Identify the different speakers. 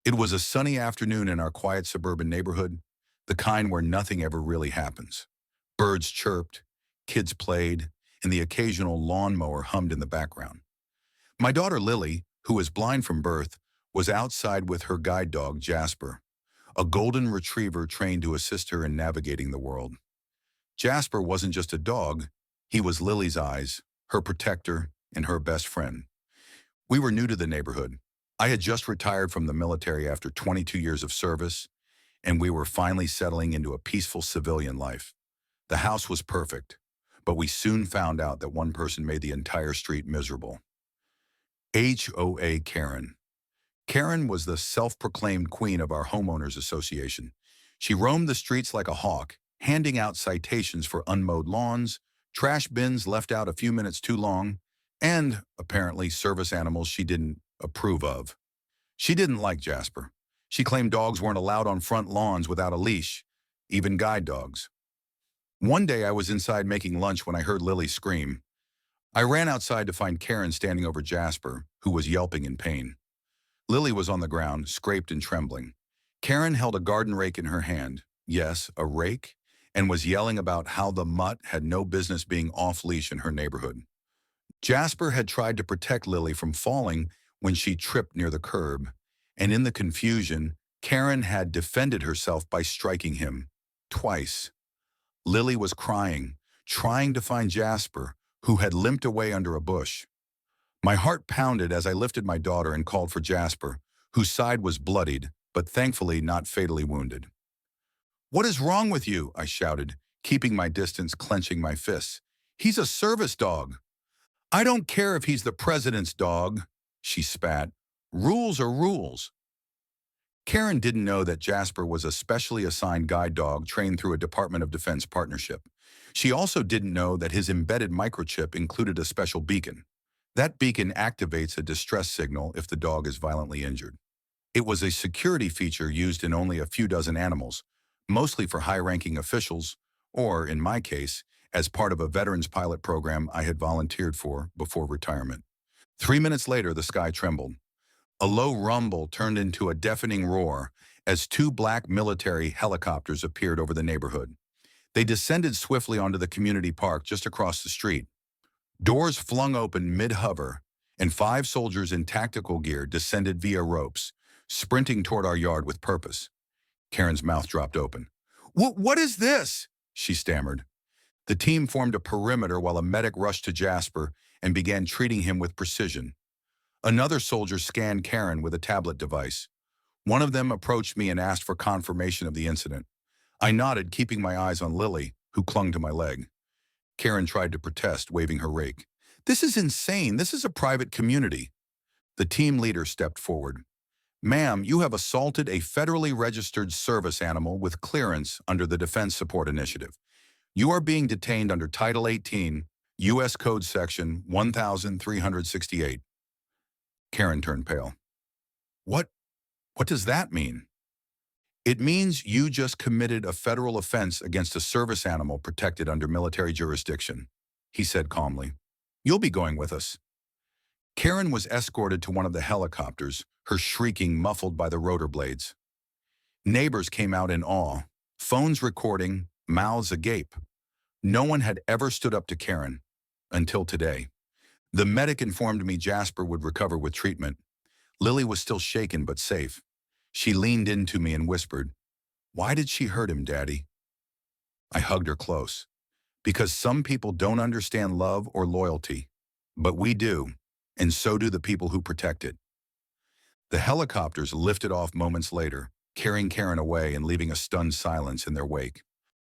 Speaker 1: It was a sunny afternoon in our quiet suburban neighborhood, the kind where nothing ever really happens. Birds chirped, kids played, and the occasional lawnmower hummed in the background. My daughter Lily, who is blind from birth, was outside with her guide dog Jasper, a golden retriever trained to assist her in navigating the world. Jasper wasn't just a dog, he was Lily's eyes, her protector, and her best friend. We were new to the neighborhood. I had just retired from the military after 22 years of service, and we were finally settling into a peaceful civilian life. The house was perfect, but we soon found out that one person made the entire street miserable. HOA Karen. Karen was the self-proclaimed queen of our homeowners association. She roamed the streets like a hawk, handing out citations for unmowed lawns, trash bins left out a few minutes too long, and, apparently, service animals she didn't approve of. She didn't like Jasper. She claimed dogs weren't allowed on front lawns without a leash, even guide dogs. One day I was inside making lunch when I heard Lily scream. I ran outside to find Karen standing over Jasper, who was yelping in pain. Lily was on the ground, scraped and trembling. Karen held a garden rake in her hand, yes, a rake, and was yelling about how the mutt had no business being off-leash in her neighborhood. Jasper had tried to protect Lily from falling when she tripped near the curb, and in the confusion, Karen had defended herself by striking him, twice. Lily was crying, trying to find Jasper, who had limped away under a bush. My heart pounded as I lifted my daughter and called for Jasper, whose side was bloodied, but thankfully not fatally wounded. "What is wrong with you?" I shouted, keeping my distance, clenching my fists. "He's a service dog." "I don't care if he's the president's dog," she spat. "Rules are rules." Karen didn't know that Jasper was a specially assigned guide dog trained through a Department of Defense partnership. She also didn't know that his embedded microchip included a special beacon. That beacon activates a distress signal if the dog is violently injured. It was a security feature used in only a few dozen animals, mostly for high-ranking officials, or, in my case, as part of a veterans pilot program I had volunteered for before retirement. 3 minutes later, the sky trembled. A low rumble turned into a deafening roar as two black military helicopters appeared over the neighborhood. They descended swiftly onto the community park just across the street. Doors flung open mid-hover, and 5 soldiers in tactical gear descended via ropes, sprinting toward our yard with purpose. Karen's mouth dropped open. What is this?" she stammered. The team formed a perimeter while a medic rushed to Jasper and began treating him with precision. Another soldier scanned Karen with a tablet device. One of them approached me and asked for confirmation of the incident. I nodded, keeping my eyes on Lily, who clung to my leg. Karen tried to protest, waving her rake. "This is insane. This is a private community." The team leader stepped forward. "Ma'am, you have assaulted a federally registered service animal with clearance under the Defense Support Initiative. You are being detained under Title 18, U.S. Code Section 1368. Karen turned pale. What does that mean?" "It means you just committed a federal offense against a service animal protected under military jurisdiction," he said calmly. "You'll be going with us." Karen was escorted to one of the helicopters, her shrieking muffled by the rotor blades. Neighbors came out in awe, phones recording, mouths agape. No one had ever stood up to Karen, until today. The medic informed me Jasper would recover with treatment. Lily was still shaken but safe. She leaned into me and whispered, "Why did she hurt him, Daddy?" I hugged her close. "Because some people don't understand love or loyalty, but we do, and so do the people who protect it." The helicopters lifted off moments later, carrying Karen away and leaving a stunned silence in their wake.